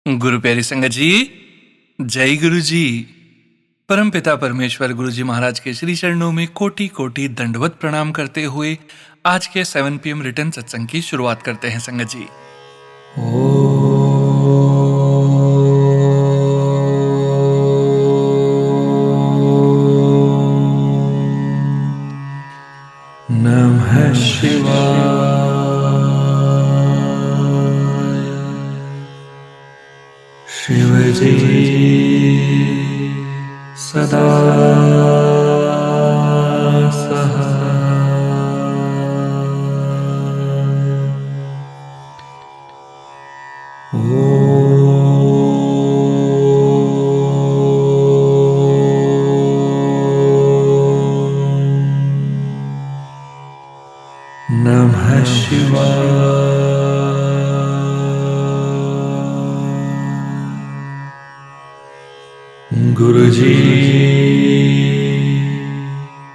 गुरु प्यारी संगत जी, जय गुरु जी। परम पिता परमेश्वर गुरु जी महाराज के श्री चरणों में कोटि कोटि दंडवत प्रणाम करते हुए आज के 7 PM रिटर्न सत्संग की शुरुआत करते हैं संगत जी। नमः शिवाय। शिव जी सदा नमः शिवाय। गुरु जी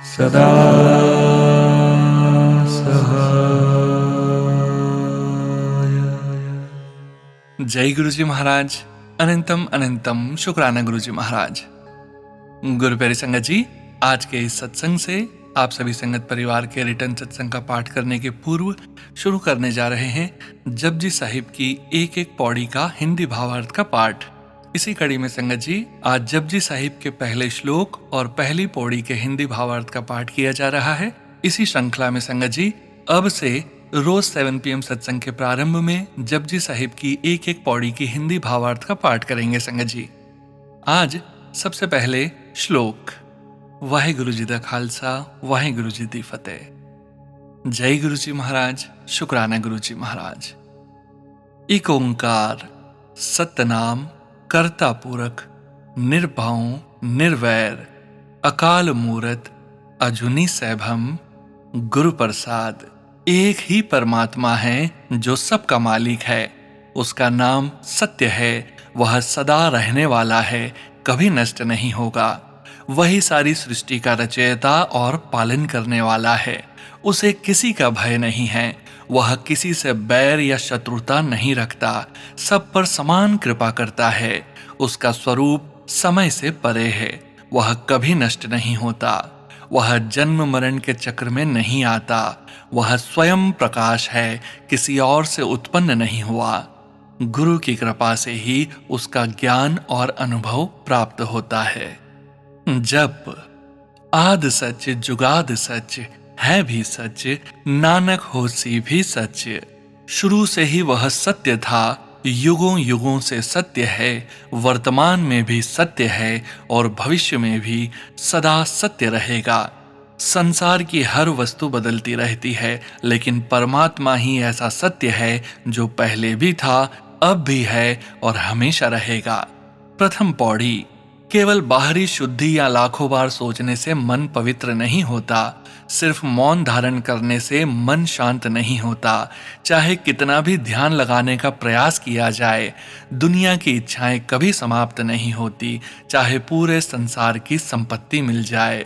सदा सहाय। जय गुरु जी महाराज। अनंतम अनंतम शुक्राना गुरु जी महाराज। गुरु प्यारी संगत जी, आज के इस सत्संग से आप सभी संगत परिवार के रिटर्न सत्संग का पाठ करने के पूर्व शुरू करने जा रहे हैं जपजी साहिब की एक एक पौड़ी का हिंदी भावार्थ का पाठ। इसी कड़ी में संगत जी, आज जपजी साहिब के पहले श्लोक और पहली पौड़ी के हिंदी भावार्थ का पाठ किया जा रहा है। इसी श्रृंखला में संगत जी, अब से रोज 7 PM सत्संग के प्रारंभ में जपजी साहिब की एक एक पौड़ी की हिंदी भावार्थ का पाठ करेंगे संगत जी। आज सबसे पहले श्लोक। वाहेगुरु जी दा खालसा, वाहेगुरु जी दी फतेह। जय गुरु जी महाराज, शुक्राना गुरु जी महाराज। एक ओंकार सतनाम कर्ता पूरक निर्भौ निर्वैर अकाल मूरत अजुनी सैभम गुरु प्रसाद। एक ही परमात्मा है जो सबका मालिक है। उसका नाम सत्य है। वह सदा रहने वाला है, कभी नष्ट नहीं होगा। वही सारी सृष्टि का रचयिता और पालन करने वाला है। उसे किसी का भय नहीं है। वह किसी से बैर या शत्रुता नहीं रखता, सब पर समान कृपा करता है। उसका स्वरूप समय से परे है। वह कभी नष्ट नहीं होता। वह जन्म मरण के चक्र में नहीं आता। वह स्वयं प्रकाश है, किसी और से उत्पन्न नहीं हुआ। गुरु की कृपा से ही उसका ज्ञान और अनुभव प्राप्त होता है। जप आद सच जुगाद सच है भी सच, नानक होसी भी सच। शुरू से ही वह सत्य था, युगों युगों से सत्य है, वर्तमान में भी सत्य है और भविष्य में भी सदा सत्य रहेगा। संसार की हर वस्तु बदलती रहती है, लेकिन परमात्मा ही ऐसा सत्य है जो पहले भी था, अब भी है और हमेशा रहेगा। प्रथम पौड़ी। केवल बाहरी शुद्धि या लाखों बार सोचने से मन पवित्र नहीं होता। सिर्फ मौन धारण करने से मन शांत नहीं होता। चाहे कितना भी ध्यान लगाने का प्रयास किया जाए, दुनिया की इच्छाएं कभी समाप्त नहीं होती, चाहे पूरे संसार की संपत्ति मिल जाए।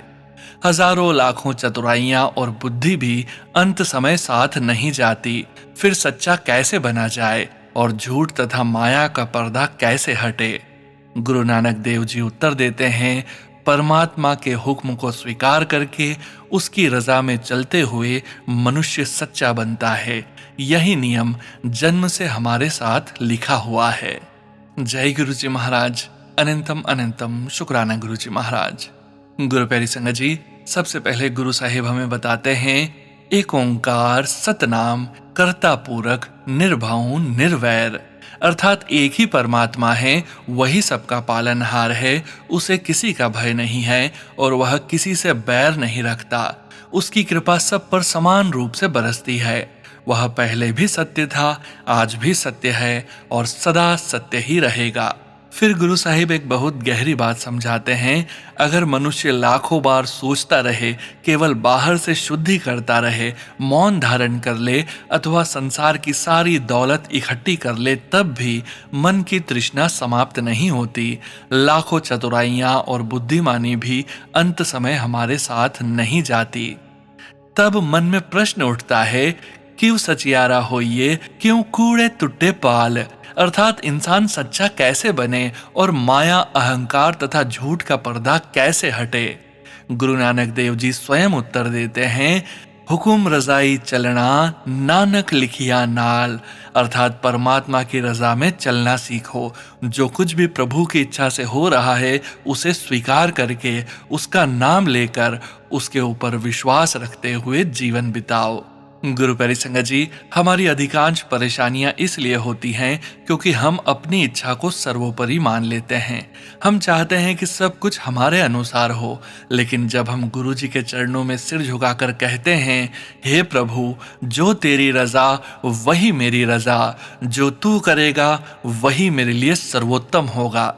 हजारों लाखों चतुराइयां और बुद्धि भी अंत समय साथ नहीं जाती। फिर सच्चा कैसे बना जाए और झूठ तथा माया का पर्दा कैसे हटे? गुरु नानक देव जी उत्तर देते हैं, परमात्मा के हुक्म को स्वीकार करके उसकी रजा में चलते हुए मनुष्य सच्चा बनता है। यही नियम जन्म से हमारे साथ लिखा हुआ है। जय गुरु जी महाराज। अनंतम अनंतम शुक्राना गुरु जी महाराज। गुरु प्यारी संगत जी, सबसे पहले गुरु साहिब हमें बताते हैं, एक ओंकार सतनाम कर्ता पूरक निर्भौ निर्वैर। अर्थात एक ही परमात्मा है, वही सबका पालनहार है। उसे किसी का भय नहीं है और वह किसी से बैर नहीं रखता। उसकी कृपा सब पर समान रूप से बरसती है। वह पहले भी सत्य था, आज भी सत्य है और सदा सत्य ही रहेगा। फिर गुरु साहिब एक बहुत गहरी बात समझाते हैं, अगर मनुष्य लाखों बार सोचता रहे, केवल बाहर से शुद्धि करता रहे, मौन धारण कर ले अथवा संसार की सारी दौलत इकट्ठी कर ले, तब भी मन की तृष्णा समाप्त नहीं होती। लाखों चतुराइयां और बुद्धिमानी भी अंत समय हमारे साथ नहीं जाती। तब मन में प्रश्न उठता है, क्यों सचियारा होइए, क्यों कूड़े टुट्टे पाल। अर्थात इंसान सच्चा कैसे बने और माया, अहंकार तथा झूठ का पर्दा कैसे हटे। गुरु नानक देव जी स्वयं उत्तर देते हैं, हुकुम रजाई चलना नानक लिखिया नाल, अर्थात परमात्मा की रजा में चलना सीखो। जो कुछ भी प्रभु की इच्छा से हो रहा है उसे स्वीकार करके, उसका नाम लेकर, उसके ऊपर विश्वास रखते हुए जीवन बिताओ। गुरु प्यारी संगत जी, हमारी अधिकांश परेशानियां इसलिए होती हैं क्योंकि हम अपनी इच्छा को सर्वोपरि मान लेते हैं। हम चाहते हैं कि सब कुछ हमारे अनुसार हो, लेकिन जब हम गुरु जी के चरणों में सिर झुकाकर कहते हैं, हे प्रभु, जो तेरी रजा वही मेरी रजा, जो तू करेगा वही मेरे लिए सर्वोत्तम होगा,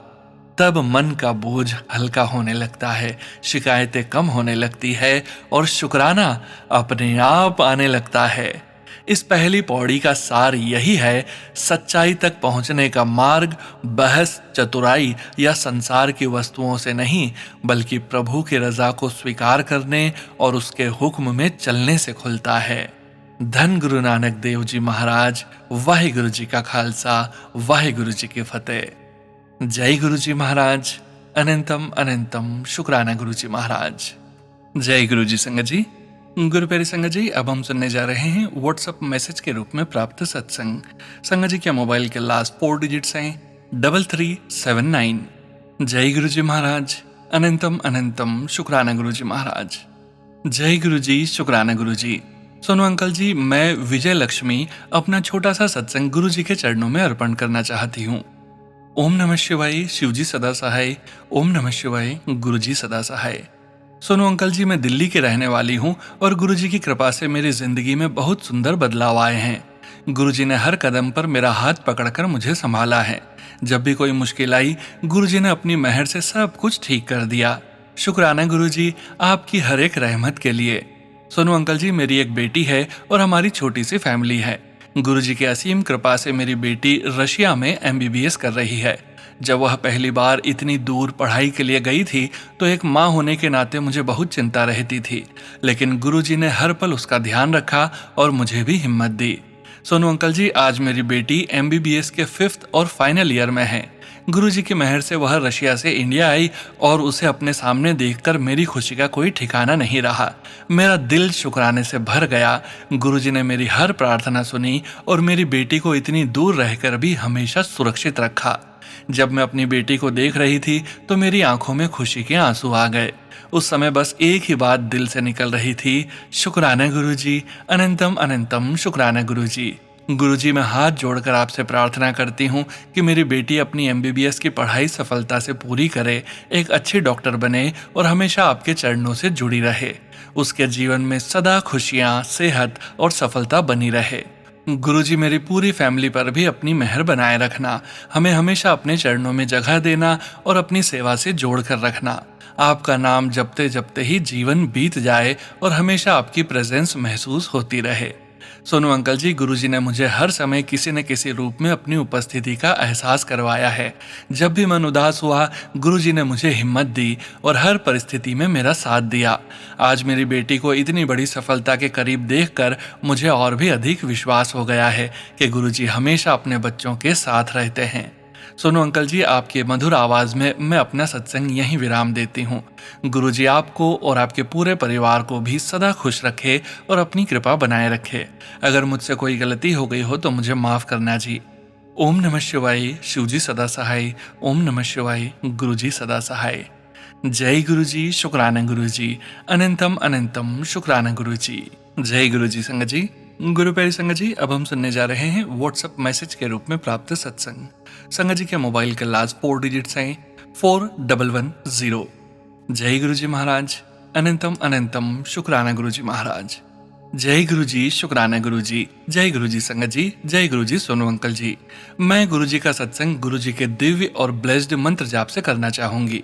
तब मन का बोझ हल्का होने लगता है, शिकायतें कम होने लगती है और शुक्राना अपने आप आने लगता है। इस पहली पौड़ी का सार यही है, सच्चाई तक पहुंचने का मार्ग बहस, चतुराई या संसार की वस्तुओं से नहीं, बल्कि प्रभु की रजा को स्वीकार करने और उसके हुक्म में चलने से खुलता है। धन गुरु नानक देव जी महाराज। वाहिगुरु जी का खालसा, वाहिगुरु जी की फतेह। जय गुरु जी महाराज। अनंतम अनंतम शुक्राना गुरु जी महाराज। जय गुरु जी संगत जी। गुरु प्यारी संगत जी, अब हम सुनने जा रहे हैं व्हाट्सएप मैसेज के रूप में प्राप्त सत्संग। संगत जी के मोबाइल के लास्ट 4 डिजिट्स हैं 3379। जय गुरु जी महाराज। अनंतम अनंतम शुक्राना गुरु जी महाराज। जय गुरु जी, शुक्राना गुरु जी। सोनू अंकल जी, मैं विजय लक्ष्मी अपना छोटा सा सत्संग गुरु जी के चरणों में अर्पण करना चाहती हूँ। ओम नमः शिवाय, शिव जी सदा सहाय। ओम नमः शिवाय, गुरु जी सदा सहाय। सोनू अंकल जी, मैं दिल्ली की रहने वाली हूँ और गुरु जी की कृपा से मेरी जिंदगी में बहुत सुंदर बदलाव आए हैं। गुरु जी ने हर कदम पर मेरा हाथ पकड़कर मुझे संभाला है। जब भी कोई मुश्किल आई, गुरु जी ने अपनी मेहर से सब कुछ ठीक कर दिया। शुक्राना गुरु जी, आपकी हर एक रहमत के लिए। सोनू अंकल जी, मेरी एक बेटी है और हमारी छोटी सी फैमिली है। गुरु जी की असीम कृपा से मेरी बेटी रशिया में MBBS कर रही है। जब वह पहली बार इतनी दूर पढ़ाई के लिए गई थी तो एक माँ होने के नाते मुझे बहुत चिंता रहती थी, लेकिन गुरु जी ने हर पल उसका ध्यान रखा और मुझे भी हिम्मत दी। सोनू अंकल जी, आज मेरी बेटी MBBS के 5th और फाइनल ईयर में है। गुरु जी की मेहर से वह रशिया से इंडिया आई और उसे अपने सामने देखकर मेरी खुशी का कोई ठिकाना नहीं रहा। मेरा दिल शुक्राने से भर गया। गुरु जी ने मेरी हर प्रार्थना सुनी और मेरी बेटी को इतनी दूर रहकर भी हमेशा सुरक्षित रखा। जब मैं अपनी बेटी को देख रही थी तो मेरी आंखों में खुशी के आंसू आ गए। उस समय बस एक ही बात दिल से निकल रही थी, शुक्राना गुरु जी, अनंतम अनंतम शुक्राना गुरु जी। गुरु जी, मैं हाथ जोड़कर आपसे प्रार्थना करती हूँ कि मेरी बेटी अपनी MBBS की पढ़ाई सफलता से पूरी करे, एक अच्छी डॉक्टर बने और हमेशा आपके चरणों से जुड़ी रहे। उसके जीवन में सदा खुशियाँ, सेहत और सफलता बनी रहे। गुरु जी, मेरी पूरी फैमिली पर भी अपनी मेहर बनाए रखना, हमें हमेशा अपने चरणों में जगह देना और अपनी सेवा से जोड़ कर रखना। आपका नाम जपते जपते ही जीवन बीत जाए और हमेशा आपकी प्रेजेंस महसूस होती रहे। सोनू अंकल जी, गुरुजी ने मुझे हर समय किसी न किसी रूप में अपनी उपस्थिति का एहसास करवाया है। जब भी मन उदास हुआ, गुरुजी ने मुझे हिम्मत दी और हर परिस्थिति में मेरा साथ दिया। आज मेरी बेटी को इतनी बड़ी सफलता के करीब देखकर मुझे और भी अधिक विश्वास हो गया है कि गुरुजी हमेशा अपने बच्चों के साथ रहते हैं। सोनू अंकल जी, आपके मधुर आवाज में मैं अपना सत्संग यहीं विराम देती हूँ। गुरुजी आपको और आपके पूरे परिवार को भी सदा खुश रखे और अपनी कृपा बनाए रखे। अगर मुझसे कोई गलती हो गई हो तो मुझे माफ करना जी। ओम नमः शिवाय, शिवजी सदा सहाय। ओम नमः शिवाय, गुरुजी सदा सहाय। जय गुरुजी, शुक्राना गुरुजी, अनंतम अनंतम शुक्राना गुरुजी। जय गुरुजी संगत जी। गुरु प्यारी संगत जी, अब हम सुनने जा रहे हैं व्हाट्सएप मैसेज के रूप में प्राप्त सत्संग। संगत जी के मोबाइल के लास्ट 4 डिजिट्स हैं 4110। जय गुरु जी महाराज। अनंतम अनंतम शुक्राना गुरु जी महाराज। जय गुरु जी, शुक्राना गुरु जी। जय गुरु जी संगत जी। जय गुरु जी सोनू अंकल जी। मैं गुरु जी का सत्संग गुरु जी के दिव्य और ब्लेस्ड मंत्र जाप से करना चाहूंगी।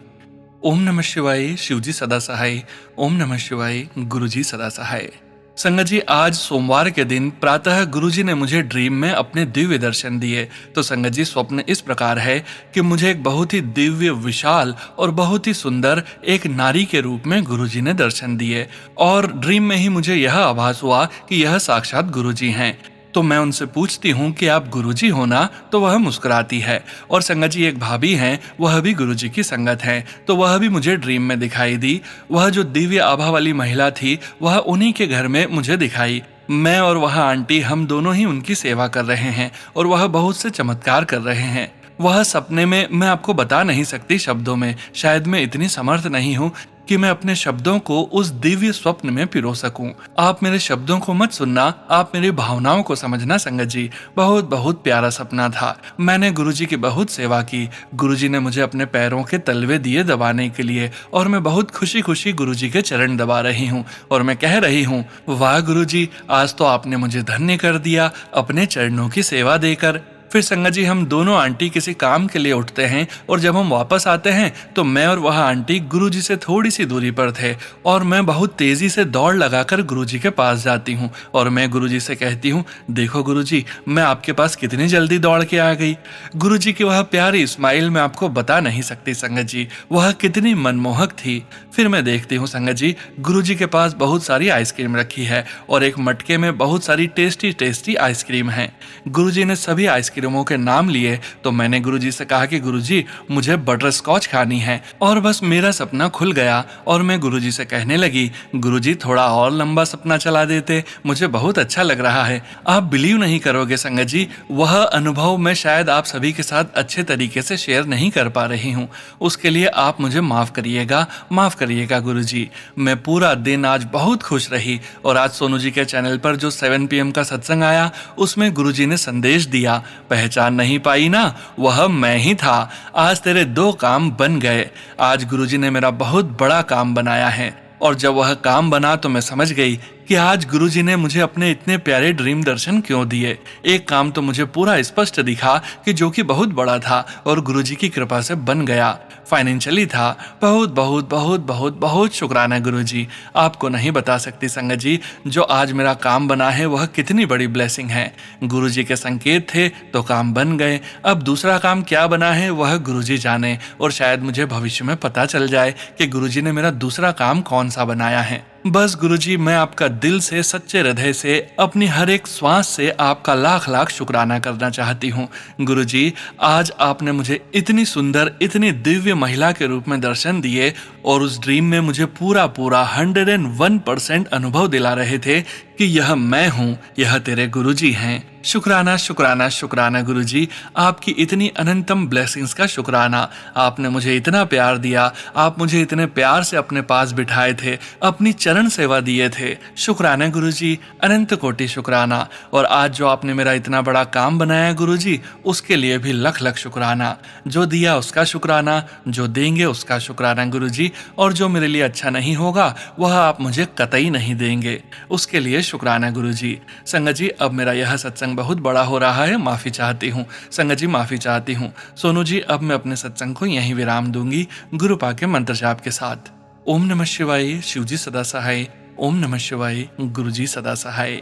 ओम नमः शिवाय, शिवजी सदा सहाय। ओम नमः शिवाय, गुरु जी सदा सहाय। संगत जी, आज सोमवार के दिन प्रातः गुरुजी ने मुझे ड्रीम में अपने दिव्य दर्शन दिए। तो संगत जी, स्वप्न इस प्रकार है कि मुझे एक बहुत ही दिव्य, विशाल और बहुत ही सुंदर एक नारी के रूप में गुरुजी ने दर्शन दिए और ड्रीम में ही मुझे यह आभास हुआ कि यह साक्षात गुरुजी हैं। तो मैं उनसे पूछती हूँ कि आप गुरुजी हो ना, तो वह मुस्कुराती है। और संगत जी एक भाभी हैं, वह भी गुरुजी की संगत हैं, तो वह भी मुझे ड्रीम में दिखाई दी। वह जो दिव्य आभा वाली महिला थी वह उन्हीं के घर में मुझे दिखाई। मैं और वह आंटी हम दोनों ही उनकी सेवा कर रहे हैं और वह बहुत से चमत्कार कर रहे हैं। वह सपने में मैं आपको बता नहीं सकती शब्दों में, शायद मैं इतनी समर्थ नहीं हूँ कि मैं अपने शब्दों को उस दिव्य स्वप्न में पिरो सकूं। आप मेरे शब्दों को मत सुनना, आप मेरी भावनाओं को समझना संगत जी। बहुत बहुत प्यारा सपना था। मैंने गुरुजी की बहुत सेवा की। गुरुजी ने मुझे अपने पैरों के तलवे दिए दबाने के लिए और मैं बहुत खुशी खुशी गुरुजी के चरण दबा रही हूँ और मैं कह रही हूँ, वाह गुरुजी, आज तो आपने मुझे धन्य कर दिया अपने चरणों की सेवा देकर। फिर संगत जी हम दोनों आंटी किसी काम के लिए उठते हैं और जब हम वापस आते हैं तो मैं और वह आंटी गुरुजी से थोड़ी सी दूरी पर थे और मैं बहुत तेजी से दौड़ लगाकर गुरुजी के पास जाती हूँ और मैं गुरुजी से कहती हूँ, देखो गुरुजी, मैं आपके पास कितनी जल्दी दौड़ के आ गई। गुरुजी की वह प्यारी स्माइल मैं आपको बता नहीं सकती संगत जी, वह कितनी मनमोहक थी। फिर मैं देखती हूँ संगत जी, गुरुजी के पास बहुत सारी आइसक्रीम रखी है और एक मटके में बहुत सारी टेस्टी टेस्टी आइसक्रीम है। गुरुजी ने सभी आइसक्रीमों के नाम लिए तो मैंने गुरुजी से कहा कि गुरुजी, मुझे बटर स्कॉच खानी है और बस मेरा सपना खुल गया और मैं गुरुजी से कहने लगी, गुरुजी थोड़ा और लंबा सपना चला देते, मुझे बहुत अच्छा लग रहा है। आप बिलीव नहीं करोगे संगत जी, वह अनुभव मैं शायद आप सभी के साथ अच्छे तरीके से शेयर नहीं कर पा रही हूँ। उसके लिए आप मुझे माफ करिएगा गुरुजी। मैं पूरा दिन आज बहुत खुश रही और आज सोनू जी के चैनल पर जो 7 PM का सत्संग आया उसमें गुरुजी ने संदेश दिया, पहचान नहीं पाई ना, वह मैं ही था। आज तेरे 2 काम बन गए। आज गुरुजी ने मेरा बहुत बड़ा काम बनाया है और जब वह काम बना तो मैं समझ गई कि आज गुरुजी ने मुझे अपने इतने प्यारे ड्रीम दर्शन क्यों दिए। एक काम तो मुझे पूरा स्पष्ट दिखा कि जो कि बहुत बड़ा था और गुरुजी की कृपा से बन गया, फाइनेंशियली था। बहुत बहुत बहुत बहुत बहुत शुक्राना गुरुजी। आपको नहीं बता सकती संगत जी, जो आज मेरा काम बना है वह कितनी बड़ी ब्लेसिंग है। गुरुजी के संकेत थे तो काम बन गए। अब दूसरा काम क्या बना है वह गुरुजी जाने और शायद मुझे भविष्य में पता चल जाए कि गुरुजी ने मेरा दूसरा काम कौन सा बनाया है। बस गुरुजी, मैं आपका दिल से, सच्चे हृदय से, अपनी हर एक श्वास से आपका लाख लाख शुक्राना करना चाहती हूँ। गुरुजी, आज आपने मुझे इतनी सुंदर, इतनी दिव्य महिला के रूप में दर्शन दिए और उस ड्रीम में मुझे पूरा 101% अनुभव दिला रहे थे कि यह मैं हूँ, यह तेरे गुरुजी हैं। शुक्राना शुक्राना शुक्राना गुरुजी, आपकी इतनी अनंतम ब्लेसिंग्स का शुक्राना। आपने मुझे इतना प्यार दिया, आप मुझे इतने प्यार से अपने पास बिठाए थे, अपनी चरण सेवा दिए थे। शुक्राना गुरुजी, अनंत कोटि शुक्राना। और आज जो आपने मेरा इतना बड़ा काम बनाया गुरुजी, उसके लिए भी लख लख शुक्राना। जो दिया उसका शुक्राना, जो देंगे उसका शुक्राना गुरुजी, और जो मेरे लिए अच्छा नहीं होगा वह आप मुझे कतई नहीं देंगे, उसके लिए शुक्राना गुरुजी। संगत जी, अब मेरा यह सत्संग बहुत बड़ा हो रहा है, माफी चाहती हूँ संगत जी, माफी चाहती हूँ। सोनू जी, अब मैं अपने सत्संग को यहीं विराम दूंगी गुरुपा के मंत्र जाप के साथ। ओम नमः शिवाय, शिवजी सदा सहाय। ओम नमः शिवाय, गुरुजी सदा सहाय।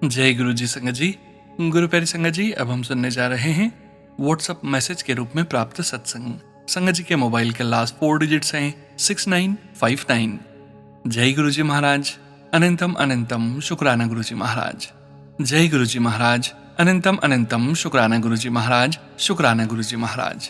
जय गुरुजी। संगत जी, गुरु प्यारी संगत जी, अब हम सुनने जा रहे हैं व्हाट्सएप मैसेज के रूप में प्राप्त सत्संग। संगत जी के मोबाइल के लास्ट 4 डिजिट्स हैं 6959। जय गुरुजी महाराज, अनंतम अनंतम शुक्राना गुरुजी महाराज। जय गुरुजी महाराज, अनंतम अनंतम शुक्राना गुरुजी महाराज, शुक्राना गुरुजी महाराज।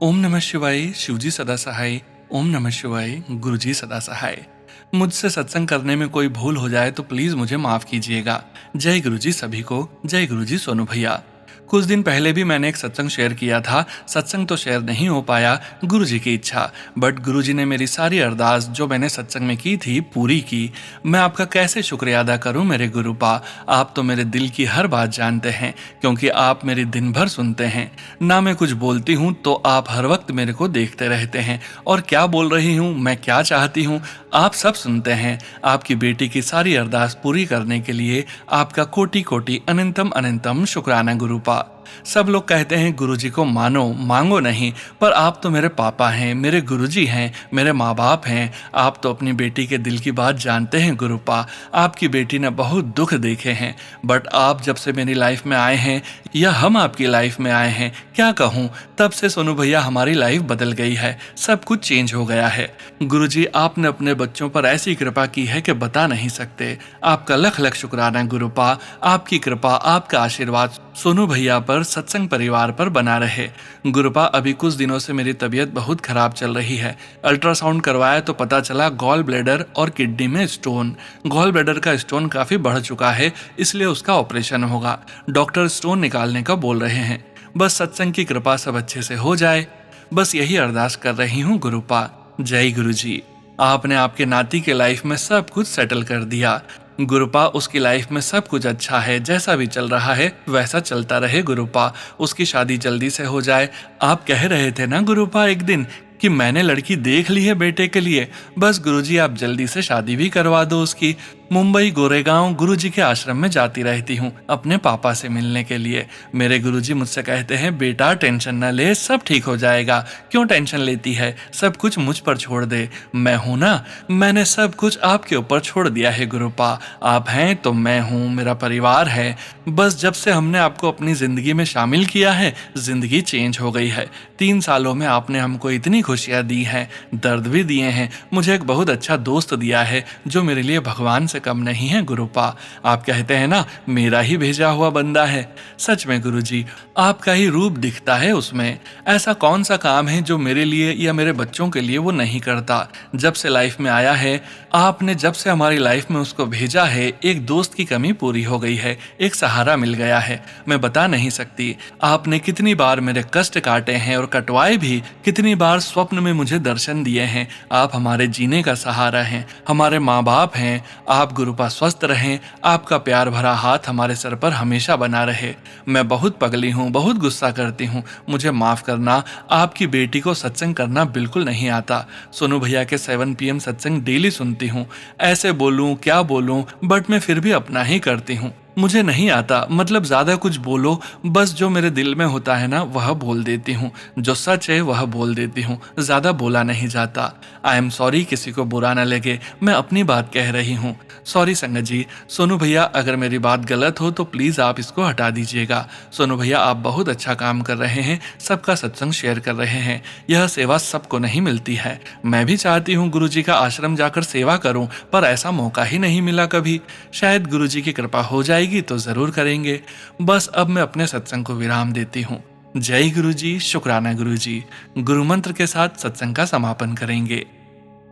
ओम नमः शिवाय, शिवजी सदा सहाय। ओम नमः शिवाय, गुरुजी सदा सहाय। मुझसे सत्संग करने में कोई भूल हो जाए तो प्लीज मुझे माफ कीजिएगा। जय गुरुजी सभी को। जय गुरुजी सोनू भैया। कुछ दिन पहले भी मैंने एक सत्संग शेयर किया था, सत्संग तो शेयर नहीं हो पाया, गुरुजी की इच्छा, बट गुरुजी ने मेरी सारी अरदास जो मैंने सत्संग में की थी पूरी की। मैं आपका कैसे शुक्रिया अदा करूं मेरे गुरुपा। आप तो मेरे दिल की हर बात जानते हैं, क्योंकि आप मेरी दिन भर सुनते हैं। ना मैं कुछ बोलती हूँ तो आप हर वक्त मेरे को देखते रहते हैं, और क्या बोल रही हूँ, मैं क्या चाहती हूँ, आप सब सुनते हैं। आपकी बेटी की सारी अरदास पूरी करने के लिए आपका कोटि कोटि अनंतम अनंतम शुक्राना गुरुपा। सब लोग कहते हैं गुरुजी को मानो, मांगो नहीं, पर आप तो मेरे पापा हैं, मेरे गुरुजी हैं, मेरे माँ बाप हैं। आप तो अपनी बेटी के दिल की बात जानते हैं गुरुपा। आपकी बेटी ने बहुत दुख देखे हैं, बट आप जब से मेरी लाइफ में आए हैं या हम आपकी लाइफ में आए हैं, क्या कहूँ, तब से सोनू भैया हमारी लाइफ बदल गई है। सब कुछ चेंज हो गया है। गुरुजी, आपने अपने बच्चों पर ऐसी कृपा की है कि बता नहीं सकते। आपका लख लख शुक्राना गुरुपा। आपकी कृपा, आपका आशीर्वाद सोनू भैया पर, सत्संग परिवार पर बना रहे। गुरुपा, अभी कुछ दिनों से मेरी तबीयत बहुत खराब चल रही है। अल्ट्रासाउंड करवाया तो पता चला गॉल ब्लैडर और किडनी में स्टोन। गॉल ब्लैडर का स्टोन काफी बढ़ चुका है, इसलिए उसका ऑपरेशन होगा। डॉक्टर स्टोन निकालने का बोल रहे हैं। बस सत्संग की कृपा सब अच्छे से हो जाए, बस यही अरदास कर रही हूँ गुरुपा। जय गुरुजी। आपने आपके नाती के लाइफ में सब कुछ सेटल कर दिया गुरुपा। उसकी लाइफ में सब कुछ अच्छा है, जैसा भी चल रहा है वैसा चलता रहे गुरुपा। उसकी शादी जल्दी से हो जाए। आप कह रहे थे ना गुरुपा एक दिन कि मैंने लड़की देख ली है बेटे के लिए। बस गुरुजी, आप जल्दी से शादी भी करवा दो उसकी। मुंबई गोरेगांव गुरुजी के आश्रम में जाती रहती हूँ अपने पापा से मिलने के लिए। मेरे गुरुजी मुझसे कहते हैं, बेटा टेंशन न ले, सब ठीक हो जाएगा। क्यों टेंशन लेती है, सब कुछ मुझ पर छोड़ दे। मैं हूं ना, मैंने सब कुछ आपके ऊपर छोड़ दिया है गुरुपा। आप हैं तो मैं हूँ, मेरा परिवार है। बस जब से हमने आपको अपनी जिंदगी में शामिल किया है, जिंदगी चेंज हो गई है। 3 सालों में आपने हमको इतनी खुशियां दी हैं, दर्द भी दिए हैं। मुझे एक बहुत अच्छा दोस्त दिया है जो मेरे लिए भगवान से कम नहीं है गुरुपा। आप कहते हैं ना, मेरा ही भेजा हुआ बंदा है। सच में गुरुजी, आपका ही रूप दिखता है उसमें। ऐसा कौन सा काम है जो मेरे लिए या मेरे बच्चों के लिए वो नहीं करता। जब से लाइफ में आया है आपने, जब से हमारी लाइफ में उसको भेजा है, एक दोस्त की कमी पूरी हो गई है, एक सहारा मिल गया है। मैं बता नहीं सकती आपने कितनी बार मेरे कष्ट काटे हैं और कटवाए भी। कितनी बार स्वप्न में मुझे दर्शन दिए हैं। आप हमारे जीने का सहारा हैं, हमारे माँ बाप हैं। आप गुरुपा स्वस्थ रहें, आपका प्यार भरा हाथ हमारे सर पर हमेशा बना रहे। मैं बहुत पगली हूँ, बहुत गुस्सा करती हूँ, मुझे माफ करना। आपकी बेटी को सत्संग करना बिल्कुल नहीं आता। सोनू भैया के 7 PM सत्संग डेली सुनती हूँ। ऐसे बोलूँ क्या बोलूँ, बट मैं फिर भी अपना ही करती हूँ। मुझे नहीं आता, मतलब ज्यादा कुछ बोलो, बस जो मेरे दिल में होता है ना वह बोल देती हूँ। जो सच है वह बोल देती हूँ, ज्यादा बोला नहीं जाता। आई एम सॉरी, किसी को बुरा ना लगे, मैं अपनी बात कह रही हूँ। सॉरी संगत जी। सोनू भैया, अगर मेरी बात गलत हो तो प्लीज आप इसको हटा दीजिएगा। सोनू भैया, आप बहुत अच्छा काम कर रहे हैं, सबका सत्संग शेयर कर रहे हैं। यह सेवा सबको नहीं मिलती है। मैं भी चाहती हूँ गुरुजी का आश्रम जाकर सेवा करूँ, पर ऐसा मौका ही नहीं मिला कभी। शायद गुरुजी की कृपा हो जाए तो जरूर करेंगे। बस अब मैं अपने सत्संग को विराम देती हूँ। जय गुरुजी, शुक्राना गुरुजी। गुरु मंत्र के साथ सत्संग का समापन करेंगे।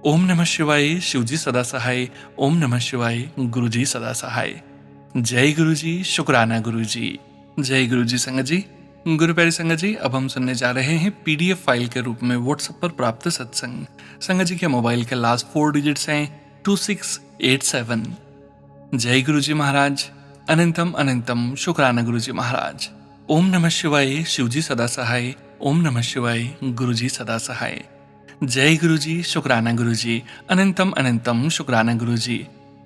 ओम नमः शिवाय, शिवजी सदा सहाय। ओम नमः शिवाय, गुरुजी सदा सहाय। जय गुरुजी, शुक्राना गुरुजी। जय गुरुजी। संगत जी, गुरु प्यारी संगत जी, अब हम सुनने जा रहे हैं PDF फाइल के रूप में व्हाट्सएप पर प्राप्त सत्संग। संगत जी के मोबाइल के लास्ट 4 डिजिट्स हैं 2687। जय गुरुजी महाराज। अनंतम अनंतम शुक्राना गुरुजी महाराज। ओम नमः शिवाय, शिवजी सदा सहाय। ओम नमः शिवाय, गुरुजी सदा सहाय। जय गुरुजी, शुक्राना गुरुजी। अनंतम अनंतम शुक्राना गुरुजी।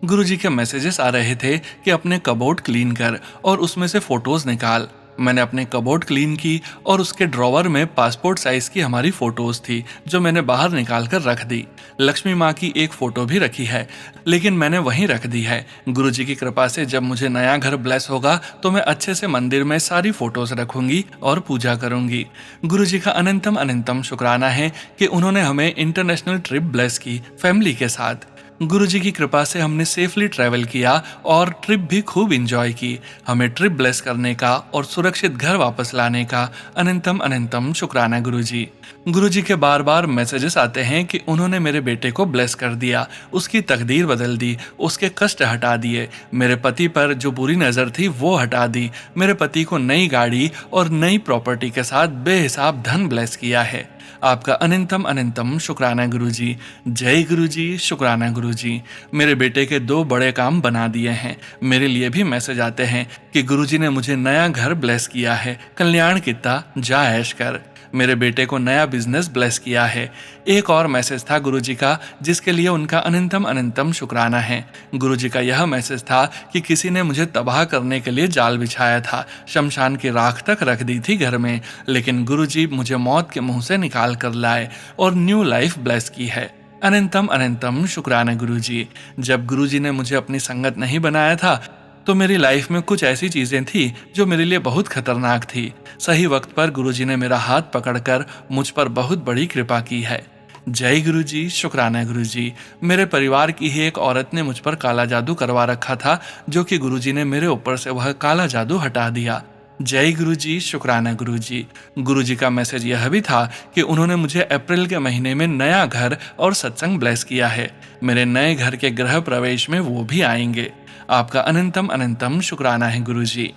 गुरुजी के मैसेजेस आ रहे थे कि अपने कबोर्ड क्लीन कर और उसमें से फोटोज निकाल। मैंने अपने कबोर्ड क्लीन की और उसके ड्रॉवर में पासपोर्ट साइज की हमारी फोटोज थी जो मैंने बाहर निकाल कर रख दी। लक्ष्मी माँ की एक फोटो भी रखी है, लेकिन मैंने वहीं रख दी है। गुरुजी की कृपा से जब मुझे नया घर ब्लेस होगा तो मैं अच्छे से मंदिर में सारी फोटोज रखूंगी और पूजा करूंगी। गुरुजी का अनंतम अनंतम शुक्राना है कि उन्होंने हमें इंटरनेशनल ट्रिप ब्लेस की फैमिली के साथ। गुरुजी की कृपा से हमने सेफली ट्रैवल किया और ट्रिप भी खूब एंजॉय की। हमें ट्रिप ब्लेस करने का और सुरक्षित घर वापस लाने का अनंतम अनंतम शुक्राना गुरुजी। गुरुजी के बार बार मैसेजेस आते हैं कि उन्होंने मेरे बेटे को ब्लेस कर दिया, उसकी तकदीर बदल दी, उसके कष्ट हटा दिए, मेरे पति पर जो बुरी नज़र थी वो हटा दी, मेरे पति को नई गाड़ी और नई प्रॉपर्टी के साथ बेहिसाब धन ब्लेस किया है। आपका अनंतम अनंतम शुक्राना गुरुजी। जय गुरुजी, शुक्राना गुरुजी। मेरे बेटे के 2 बड़े काम बना दिए हैं। मेरे लिए भी मैसेज आते हैं कि गुरुजी ने मुझे नया घर ब्लेस किया है, कल्याण किता जा ऐश कर। मेरे बेटे को नया बिजनेस ब्लेस किया है। एक और मैसेज था गुरुजी का, जिसके लिए उनका अनंतम अनंतम शुक्राना है। गुरुजी का यह मैसेज था कि किसी ने मुझे तबाह करने के लिए जाल बिछाया था, शमशान की राख तक रख दी थी घर में, लेकिन गुरुजी मुझे मौत के मुंह से निकाल कर लाए और न्यू लाइफ ब्लेस की है। अनंतम अनंतम शुक्राना गुरुजी। जब गुरुजी ने मुझे अपनी संगत नहीं बनाया था तो मेरी लाइफ में कुछ ऐसी चीजें थी जो मेरे लिए बहुत खतरनाक थी। सही वक्त पर गुरुजी ने मेरा हाथ पकड़कर मुझ पर बहुत बड़ी कृपा की है। जय गुरुजी, शुक्राना गुरुजी। मेरे परिवार की ही एक औरत ने मुझ पर काला जादू करवा रखा था, जो कि गुरुजी ने मेरे ऊपर से वह काला जादू हटा दिया। जय गुरुजी, शुक्राना गुरुजी। गुरुजी का मैसेज यह भी था कि उन्होंने मुझे अप्रैल के महीने में नया घर और सत्संग ब्लेस किया है। मेरे नए घर के गृह प्रवेश में वो भी आएंगे। आपका अनंतम अनंतम शुक्राना है गुरुजी।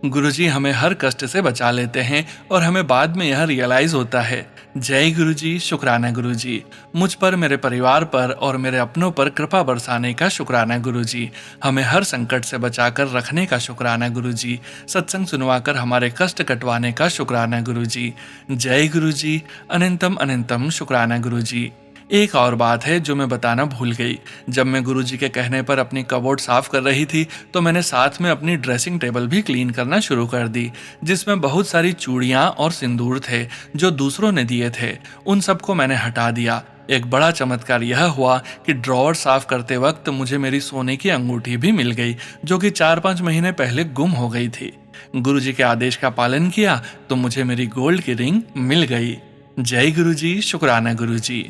गुरुजी हमें हर कष्ट से बचा लेते हैं और हमें बाद में यह रियलाइज होता है। जय गुरुजी, शुक्राना गुरुजी। मुझ पर, मेरे परिवार पर और मेरे अपनों पर कृपा बरसाने का शुक्राना गुरुजी। हमें हर संकट से बचाकर रखने का शुक्राना गुरुजी। सत्संग सुनवाकर हमारे कष्ट कटवाने का शुक्राना गुरुजी। जय गुरुजी, अनंतम अनंतम शुक्राना गुरुजी। एक और बात है जो मैं बताना भूल गई। जब मैं गुरुजी के कहने पर अपनी कबोर्ड साफ कर रही थी तो मैंने साथ में अपनी ड्रेसिंग टेबल भी क्लीन करना शुरू कर दी, जिसमें बहुत सारी चूड़ियाँ और सिंदूर थे जो दूसरों ने दिए थे। उन सबको मैंने हटा दिया। एक बड़ा चमत्कार यह हुआ कि ड्रॉवर साफ करते वक्त मुझे मेरी सोने की अंगूठी भी मिल गई, जो कि 4-5 महीने पहले गुम हो गई थी। गुरुजी के आदेश का पालन किया तो मुझे मेरी गोल्ड की रिंग मिल गई। जय गुरुजी, शुक्राना गुरुजी।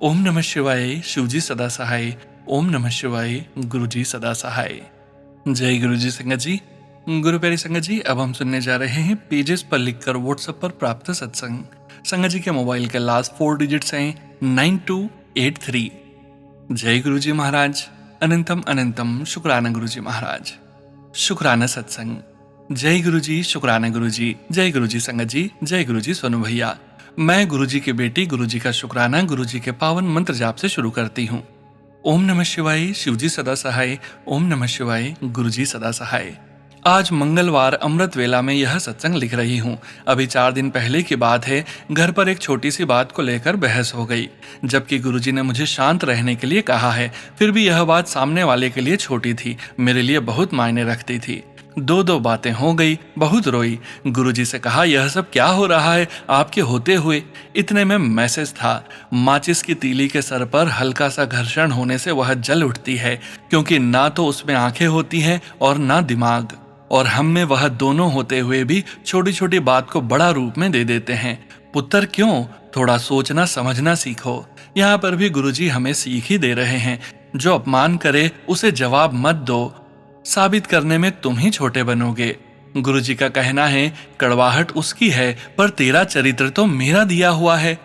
ओम नमः शिवाय, शिवजी सदा सहाय। ओम नमः शिवाय, गुरुजी सदा सहाय। जय गुरुजी संगत जी। गुरु प्यारी संगत जी, अब हम सुनने जा रहे हैं पेजेस पर लिखकर व्हाट्सएप पर प्राप्त सत्संग। संगत जी के मोबाइल के लास्ट 4 डिजिट्स हैं 9283। जय गुरुजी महाराज। अनंतम अनंतम शुक्राना गुरुजी महाराज। शुक्राना सत्संग। जय गुरुजी, शुक्राना गुरुजी। जय गुरुजी संगत जी। जय गुरुजी सोनू भैया। मैं गुरुजी की बेटी गुरुजी का शुक्राना गुरुजी के पावन मंत्र जाप से शुरू करती हूँ। ओम नमः शिवाय, शिवजी सदा सहाय। ओम नमः शिवाय, गुरुजी सदा सहाय। आज मंगलवार अमृत वेला में यह सत्संग लिख रही हूँ। अभी 4 दिन पहले की बात है। घर पर एक छोटी सी बात को लेकर बहस हो गई, जबकि गुरुजी ने मुझे शांत रहने के लिए कहा है। फिर भी यह बात सामने वाले के लिए छोटी थी, मेरे लिए बहुत मायने रखती थी। 2 बातें हो गई, बहुत रोई। गुरुजी से कहा, यह सब क्या हो रहा है आपके होते हुए। इतने में मैसेज था। माचिस की तीली के सर पर हल्का सा घर्षण होने से वह जल उठती है, क्योंकि ना तो उसमें आंखें होती हैं और ना दिमाग, और हम में वह दोनों होते हुए भी छोटी छोटी बात को बड़ा रूप में दे देते हैं। पुत्र क्यों, थोड़ा सोचना समझना सीखो। यहाँ पर भी गुरुजी हमें सीख ही दे रहे हैं। जो अपमान करे उसे जवाब मत दो, साबित करने में तुम ही छोटे बनोगे। गुरुजी का कहना है, कड़वाहट उसकी है पर तेरा चरित्र तो मेरा दिया हुआ है।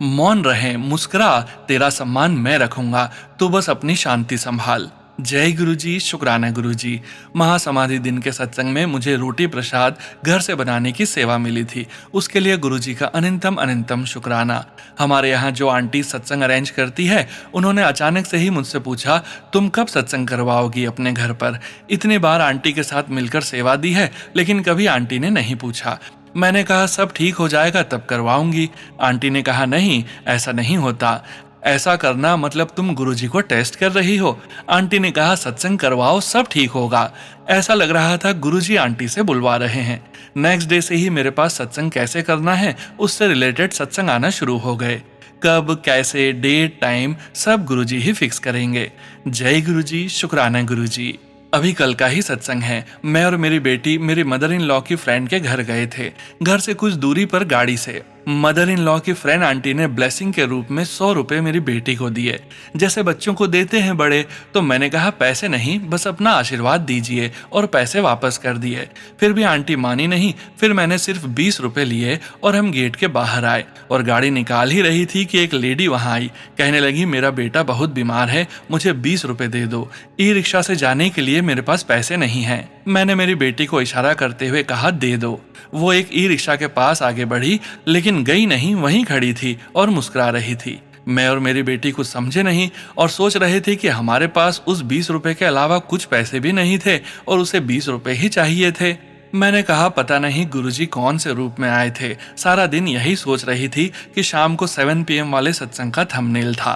मौन रहे, मुस्कुरा, तेरा सम्मान मैं रखूंगा, तू बस अपनी शांति संभाल। जय गुरुजी, शुक्राना गुरुजी। महासमाधि दिन के सत्संग में मुझे रोटी प्रसाद घर से बनाने की सेवा मिली थी, उसके लिए गुरुजी का अनंतम अनंतम शुक्राना। हमारे यहाँ जो आंटी सत्संग अरेंज करती है, उन्होंने अचानक से ही मुझसे पूछा, तुम कब सत्संग करवाओगी अपने घर पर। इतनी बार आंटी के साथ मिलकर सेवा दी है, लेकिन कभी आंटी ने नहीं पूछा। मैंने कहा सब ठीक हो जाएगा तब करवाऊंगी। आंटी ने कहा, नहीं ऐसा नहीं होता, ऐसा करना मतलब तुम गुरुजी को टेस्ट कर रही हो। आंटी ने कहा, सत्संग करवाओ सब ठीक होगा। ऐसा लग रहा था गुरुजी आंटी से बुलवा रहे हैं। नेक्स्ट डे से ही मेरे पास सत्संग कैसे करना है उससे रिलेटेड सत्संग आना शुरू हो गए। कब, कैसे, डेट, टाइम सब गुरुजी ही फिक्स करेंगे। जय गुरुजी, शुक्राना गुरुजी। अभी कल का ही सत्संग है। मैं और मेरी बेटी मेरी मदर इन लॉ की फ्रेंड के घर गए थे। घर से कुछ दूरी पर गाड़ी से मदर इन लॉ की फ्रेंड आंटी ने ब्लेसिंग के रूप में 100 रुपए मेरी बेटी को दिए, जैसे बच्चों को देते हैं बड़े। तो मैंने कहा, पैसे नहीं, बस अपना आशीर्वाद दीजिए, और पैसे वापस कर दिए। फिर भी आंटी मानी नहीं। फिर मैंने सिर्फ 20 रुपए लिए और हम गेट के बाहर आए, और गाड़ी निकाल ही रही थी कि एक लेडी वहां आई। कहने लगी, मेरा बेटा बहुत बीमार है, मुझे 20 रुपए दे दो, ई रिक्शा से जाने के लिए मेरे पास पैसे नहीं हैं। मैंने मेरी बेटी को इशारा करते हुए कहा, दे दो। वो एक ई रिक्शा के पास आगे बढ़ी, लेकिन गई नहीं, वहीं खड़ी थी और मुस्कुरा रही थी। मैं और मेरी बेटी कुछ समझे नहीं और सोच रहे थे कि हमारे पास उस 20 रुपए के अलावा कुछ पैसे भी नहीं थे और उसे 20 रुपए ही चाहिए थे। मैंने कहा पता नहीं गुरुजी कौन से रूप में आए थे। सारा दिन यही सोच रही थी कि शाम को 7 PM वाले सत्संग का थंबनेल था।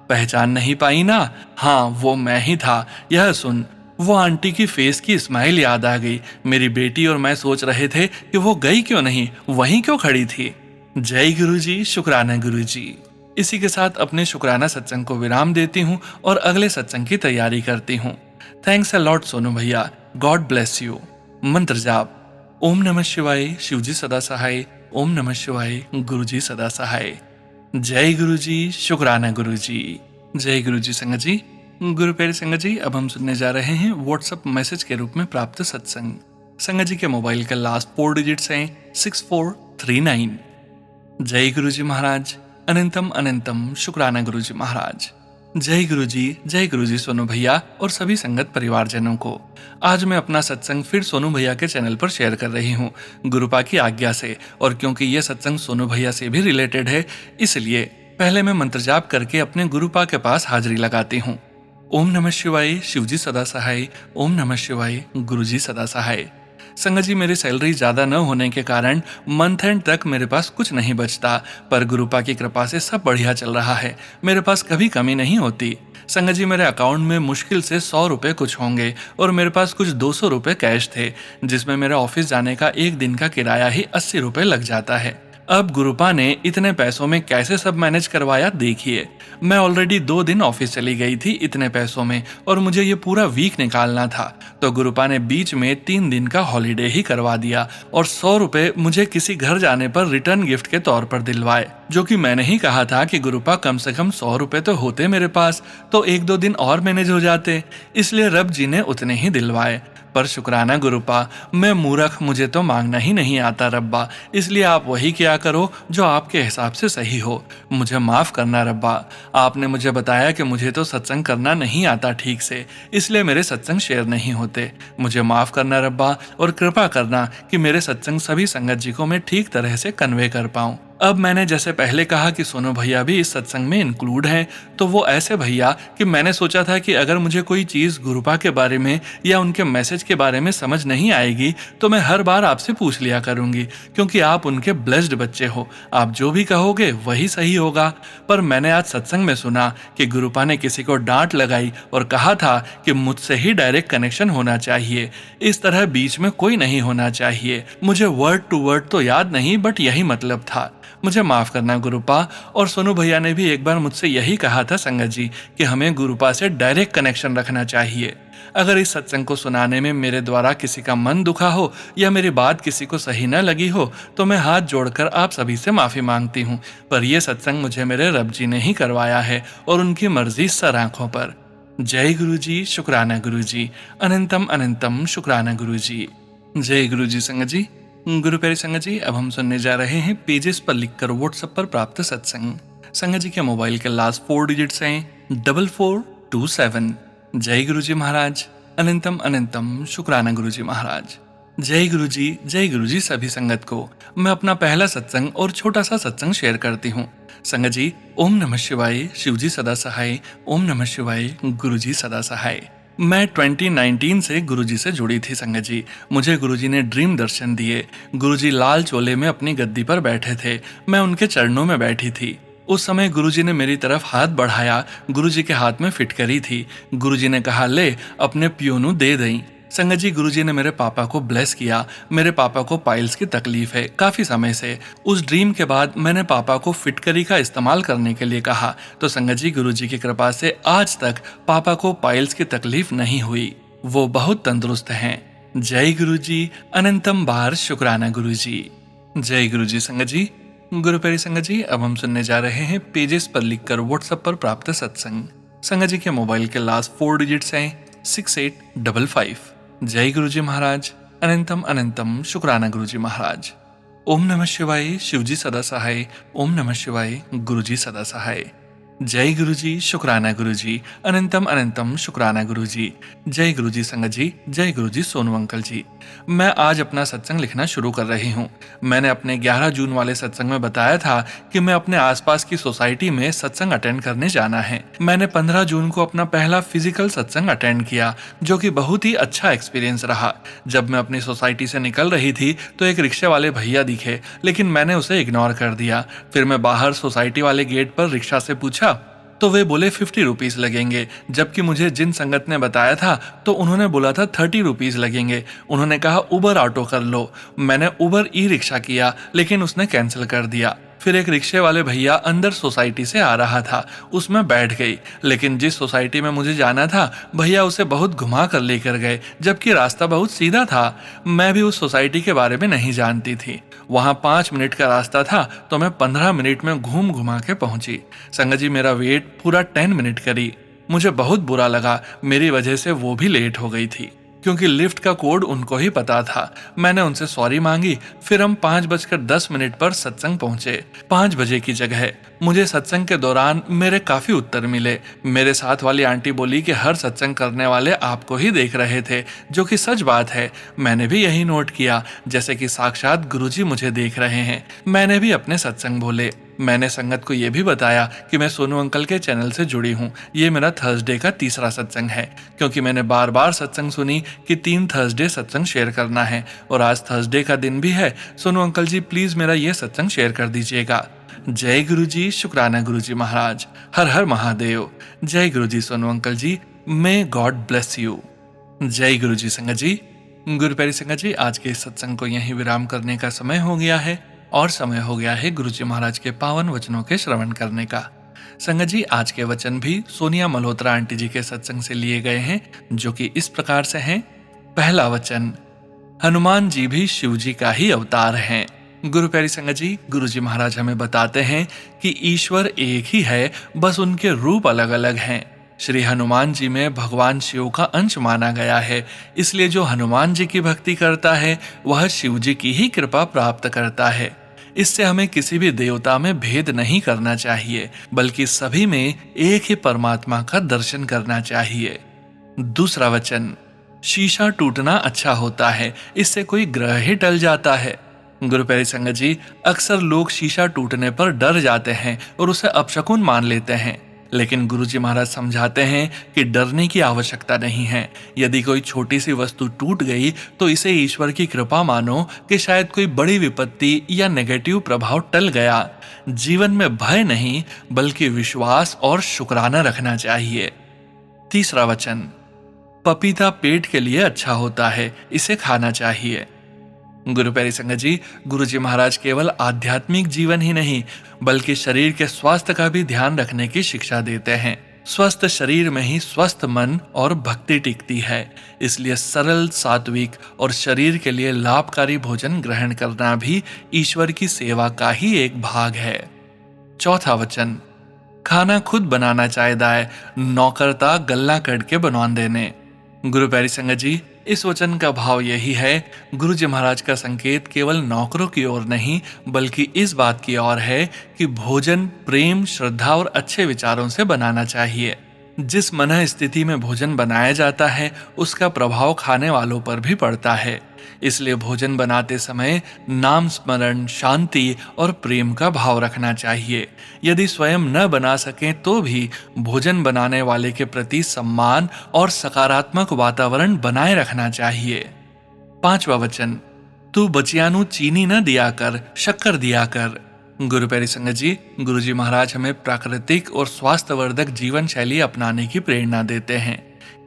पहचान नहीं पाई ना? हाँ, वो मैं ही था। यह सुन, वो आंटी की फेस की स्माइल याद आ गई। मेरी बेटी और मैं सोच रहे थे कि वो गई क्यों नहीं, वहीं क्यों खड़ी थी। जय गुरुजी, शुक्राना गुरुजी। इसी के साथ अपने शुक्राना सत्संग को विराम देती हूँ और अगले सत्संग की तैयारी करती हूँ। थैंक्स अ लॉट सोनू भैया, गॉड ब्लेस यू। मंत्र जाप: ओम नमः शिवाय, शिवजी सदा सहाय। ओम नमः शिवाय, गुरुजी सदा सहाय। जय गुरुजी, शुक्राना गुरुजी। जय गुरुजी संगत जी। गुरु प्यारे संगत जी, अब हम सुनने जा रहे हैं व्हाट्सएप मैसेज के रूप में प्राप्त सत्संग। संगत जी के मोबाइल का लास्ट 4 डिजिट्स हैं 6439। जय गुरुजी महाराज, अनंतम अनंतम शुक्राना गुरुजी महाराज। जय गुरुजी सोनू भैया और सभी संगत परिवारजनों को। आज मैं अपना सत्संग फिर सोनू भैया के चैनल पर शेयर कर रही हूँ, गुरुपा की आज्ञा से। और क्योंकि यह सत्संग सोनू भैया से भी रिलेटेड है, इसलिए पहले मैं मंत्र जाप करके अपने गुरुपा के पास हाजिरी लगाती हूँ। ओम नमः शिवाय, शिवजी सदा सहाय। ओम नमः शिवाय, गुरुजी सदा सहाय। संगत जी, मेरी सैलरी ज्यादा न होने के कारण मंथ एंड तक मेरे पास कुछ नहीं बचता, पर गुरुपा की कृपा से सब बढ़िया चल रहा है। मेरे पास कभी कमी नहीं होती। संगत जी, मेरे अकाउंट में मुश्किल से 100 रुपए कुछ होंगे और मेरे पास कुछ 200 रुपए कैश थे, जिसमें मेरे ऑफिस जाने का एक दिन का किराया ही 80 रुपए लग जाता है। अब गुरुपा ने इतने पैसों में कैसे सब मैनेज करवाया देखिए। मैं ऑलरेडी 2 दिन ऑफिस चली गई थी इतने पैसों में, और मुझे ये पूरा वीक निकालना था, तो गुरुपा ने बीच में 3 दिन का हॉलीडे ही करवा दिया और 100 रुपए मुझे किसी घर जाने पर रिटर्न गिफ्ट के तौर पर दिलवाए, जो कि मैंने ही कहा था कि गुरुपा कम से कम 100 रुपए तो होते मेरे पास तो 1-2 दिन और मैनेज हो जाते, इसलिए रब जी ने उतने ही दिलवाए। पर शुक्राना गुरुपा, मैं मूर्ख, मुझे तो मांगना ही नहीं आता रब्बा, इसलिए आप वही किया करो जो आपके हिसाब से सही हो। मुझे माफ करना रब्बा। आपने मुझे बताया कि मुझे तो सत्संग करना नहीं आता ठीक से, इसलिए मेरे सत्संग शेयर नहीं होते। मुझे माफ करना रब्बा और कृपा करना कि मेरे सत्संग सभी संगत जी को मैं ठीक तरह से कन्वे कर पाऊं। अब मैंने जैसे पहले कहा कि सोनू भैया भी इस सत्संग में इंक्लूड हैं, तो वो ऐसे भैया कि मैंने सोचा था कि अगर मुझे कोई चीज़ गुरुपा के बारे में या उनके मैसेज के बारे में समझ नहीं आएगी तो मैं हर बार आपसे पूछ लिया करूंगी, क्योंकि आप उनके ब्लेस्ड बच्चे हो। आप जो भी कहोगे वही सही होगा। पर मैंने आज सत्संग में सुना कि गुरुपा ने किसी को डांट लगाई और कहा था कि मुझसे ही डायरेक्ट कनेक्शन होना चाहिए, इस तरह बीच में कोई नहीं होना चाहिए। मुझे वर्ड टू वर्ड तो याद नहीं, बट यही मतलब था। मुझे माफ करना गुरुपा। और सोनू भैया ने भी एक बार मुझसे यही कहा था संगत जी कि हमें गुरुपा से डायरेक्ट कनेक्शन रखना चाहिए। अगर इस सत्संग को सुनाने में मेरे द्वारा किसी का मन दुखा हो या मेरी बात किसी को सही न लगी हो तो मैं हाथ जोड़कर आप सभी से माफी मांगती हूँ। पर यह सत्संग मुझे मेरे रब जी ने ही करवाया है और उनकी मर्जी सर आंखों पर। जय गुरुजी, शुक्राना गुरुजी। अनंतम अनंतम शुक्राना गुरुजी। जय गुरुजी संगत जी। गुरु प्यारे संगत जी, अब हम सुनने जा रहे हैं पेजेस पर लिखकर व्हाट्सएप पर प्राप्त सत्संग। संगत जी के मोबाइल के लास्ट 4 डिजिट्स हैं 4427। जय गुरुजी महाराज, अनंतम अनंतम शुक्राना गुरुजी महाराज। जय गुरुजी सभी संगत को। मैं अपना पहला सत्संग और छोटा सा सत्संग शेयर करती हूँ। संगत जी, ओम नमः शिवाय, शिवजी सदा सहाय। ओम नमः शिवाय, गुरुजी सदा सहाय। मैं 2019 से गुरुजी से जुड़ी थी संगत जी। मुझे गुरुजी ने ड्रीम दर्शन दिए। गुरुजी लाल चोले में अपनी गद्दी पर बैठे थे, मैं उनके चरणों में बैठी थी। उस समय गुरुजी ने मेरी तरफ हाथ बढ़ाया। गुरुजी के हाथ में फिटकरी थी। गुरुजी ने कहा, ले अपने पियोनू दे दई। संगत जी, गुरुजी ने मेरे पापा को ब्लेस किया। मेरे पापा को पाइल्स की तकलीफ है काफी समय से। उस ड्रीम के बाद मैंने पापा को फिटकरी का इस्तेमाल करने के लिए कहा, तो संगत जी गुरुजी की कृपा से आज तक पापा को पाइल्स की तकलीफ नहीं हुई। वो बहुत तंदुरुस्त हैं। जय गुरुजी, अनंतम बार शुक्राना गुरुजी। जय गुरुजी संगत जी। गुरु प्यारी संगत जी, अब हम सुनने जा रहे हैं पेजेस पर लिखकर व्हाट्सएप पर प्राप्त सत्संग। संगत जी के मोबाइल के लास्ट 4 डिजिट्स हैं 6855। जय गुरुजी महाराज, अनंतम अनंतम शुक्राना गुरुजी महाराज। ओम नमः शिवाय, शिवजी सदा सहाय। ओम नमः शिवाय, गुरुजी सदा सहाय। जय गुरु जी, शुक्राना गुरु जी, अनंतम अनंतम शुक्राना गुरु जी। जय गुरु जी संगत जी, जय गुरु जी सोनू अंकल जी। मैं आज अपना सत्संग लिखना शुरू कर रही हूँ। मैंने अपने 11 जून वाले सत्संग में बताया था कि मैं अपने आसपास की सोसाइटी में सत्संग अटेंड करने जाना है। मैंने 15 जून को अपना पहला फिजिकल सत्संग अटेंड किया, जो कि बहुत ही अच्छा एक्सपीरियंस रहा। जब मैं अपनी सोसाइटी से निकल रही थी तो एक रिक्शा वाले भैया दिखे, लेकिन मैंने उसे इग्नोर कर दिया। फिर मैं बाहर सोसाइटी वाले गेट पर रिक्शा से पूछा तो वे बोले 50 रुपीज लगेंगे, जबकि मुझे जिन संगत ने बताया था तो उन्होंने बोला था 30 रुपीज लगेंगे। उन्होंने कहा उबर ऑटो कर लो। मैंने उबर ई रिक्शा किया, लेकिन उसने कैंसिल कर दिया। फिर एक रिक्शे वाले भैया अंदर सोसाइटी से आ रहा था, उसमें बैठ गई, लेकिन जिस सोसाइटी में मुझे जाना था भैया उसे बहुत घुमा कर लेकर गए, जबकि रास्ता बहुत सीधा था। मैं भी उस सोसाइटी के बारे में नहीं जानती थी। वहां 5 मिनट का रास्ता था तो मैं 15 मिनट में घूम घुमा के पहुंची। संगत जी, मेरा वेट पूरा 10 मिनट करी। मुझे बहुत बुरा लगा, मेरी वजह से वो भी लेट हो गई थी, क्योंकि लिफ्ट का कोड उनको ही पता था। मैंने उनसे सॉरी मांगी। फिर हम 5:10 पर सत्संग पहुंचे। 5 बजे की जगह। मुझे सत्संग के दौरान मेरे काफी उत्तर मिले। मेरे साथ वाली आंटी बोली कि हर सत्संग करने वाले आपको ही देख रहे थे, जो कि सच बात है। मैंने भी यही नोट किया, जैसे कि साक्षात गुरुजी मुझे देख रहे हैं। मैंने भी अपने सत्संग बोले। मैंने संगत को यह भी बताया कि मैं सोनू अंकल के चैनल से जुड़ी हूँ। ये मेरा थर्सडे का तीसरा सत्संग है, क्योंकि मैंने बार बार सत्संग सुनी कि 3 थर्सडे सत्संग शेयर करना है, और आज थर्सडे का दिन भी है। सोनू अंकल जी, प्लीज मेरा ये सत्संग शेयर कर दीजिएगा। जय गुरु जी, शुक्राना गुरु जी महाराज। हर हर महादेव। जय Guru ji Sonu uncle ji, may God bless you. जय गुरु जी संगत जी। गुरु प्यारी संगत जी, आज के इस सत्संग को यहीं विराम करने का समय हो गया है, और समय हो गया है गुरु जी महाराज के पावन वचनों के श्रवण करने का। संगत जी, आज के वचन भी सोनिया मल्होत्रा आंटी जी के सत्संग से लिए गए हैं, जो कि इस प्रकार से हैं। पहला वचन, हनुमान जी भी शिव जी का ही अवतार हैं। गुरु प्यारी संगत जी, गुरु जी महाराज हमें बताते हैं कि ईश्वर एक ही है, बस उनके रूप अलग अलग हैं। श्री हनुमान जी में भगवान शिव का अंश माना गया है, इसलिए जो हनुमान जी की भक्ति करता है वह शिव जी की ही कृपा प्राप्त करता है। इससे हमें किसी भी देवता में भेद नहीं करना चाहिए, बल्कि सभी में एक ही परमात्मा का दर्शन करना चाहिए। दूसरा वचन, शीशा टूटना अच्छा होता है, इससे कोई ग्रह ही टल जाता है। गुरु प्यारी संगत जी, अक्सर लोग शीशा टूटने पर डर जाते हैं और उसे अपशकुन मान लेते हैं, लेकिन गुरुजी महाराज समझाते हैं कि डरने की आवश्यकता नहीं है। यदि कोई छोटी सी वस्तु टूट गई तो इसे ईश्वर की कृपा मानो कि शायद कोई बड़ी विपत्ति या नेगेटिव प्रभाव टल गया। जीवन में भय नहीं, बल्कि विश्वास और शुक्राना रखना चाहिए। तीसरा वचन, पपीता पेट के लिए अच्छा होता है, इसे खाना चाहिए। गुरु प्यारी संगत जी, गुरु जी महाराज केवल आध्यात्मिक जीवन ही नहीं, बल्कि शरीर के स्वास्थ्य का भी ध्यान रखने की शिक्षा देते हैं। स्वस्थ शरीर में ही स्वस्थ मन और भक्ति टिकती है, इसलिए सरल, सात्विक और शरीर के लिए लाभकारी भोजन ग्रहण करना भी ईश्वर की सेवा का ही एक भाग है। चौथा वचन, खाना खुद बनाना चाहिदा है, नौकरता गल्ला कट के बनवान देने। गुरु प्यारी संगत जी, इस वचन का भाव यही है, गुरु जी महाराज का संकेत केवल नौकरों की ओर नहीं, बल्कि इस बात की ओर है कि भोजन प्रेम, श्रद्धा और अच्छे विचारों से बनाना चाहिए। जिस मन स्थिति में भोजन बनाया जाता है उसका प्रभाव खाने वालों पर भी पड़ता है। इसलिए भोजन बनाते समय नाम स्मरण, शांति और प्रेम का भाव रखना चाहिए। यदि स्वयं न बना सकें तो भी भोजन बनाने वाले के प्रति सम्मान और सकारात्मक वातावरण बनाए रखना चाहिए। पांचवा वचन, तू बचियानु चीनी न दिया कर, शक्कर दिया कर। गुरु प्यारी संगत जी, गुरु जी महाराज हमें प्राकृतिक और स्वास्थ्यवर्धक जीवन शैली अपनाने की प्रेरणा देते हैं।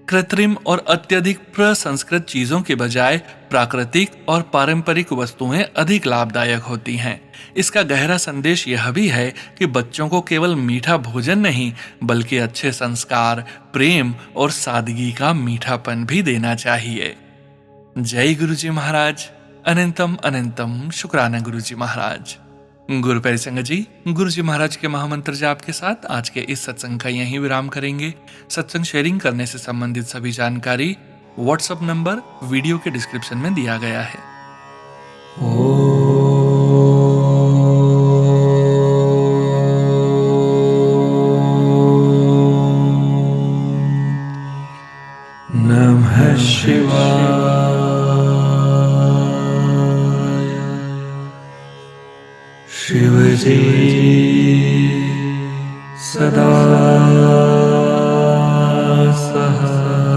कृत्रिम और अत्यधिक प्रसंस्कृत चीजों के बजाय प्राकृतिक और पारंपरिक वस्तुएं अधिक लाभदायक होती हैं। इसका गहरा संदेश यह भी है कि बच्चों को केवल मीठा भोजन नहीं, बल्कि अच्छे संस्कार, प्रेम और सादगी का मीठापन भी देना चाहिए। जय गुरु जी महाराज। अनंतम अनंतम शुक्राना गुरु जी महाराज। गुरु प्यारी संगत जी, गुरु जी महाराज के महामंत्र जाप के साथ आज के इस सत्संग का यहीं विराम करेंगे। सत्संग शेयरिंग करने से संबंधित सभी जानकारी व्हाट्सएप नंबर वीडियो के डिस्क्रिप्शन में दिया गया है। सदा सहाय।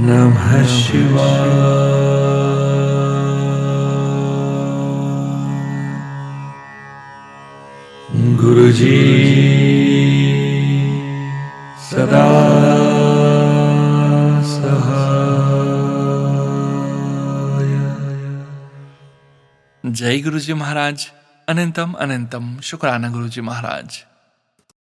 नमः शिवाय। गुरुजी सदा सहाय। जय गुरुजी महाराज। अनंतम अनंतम शुक्राना गुरुजी महाराज।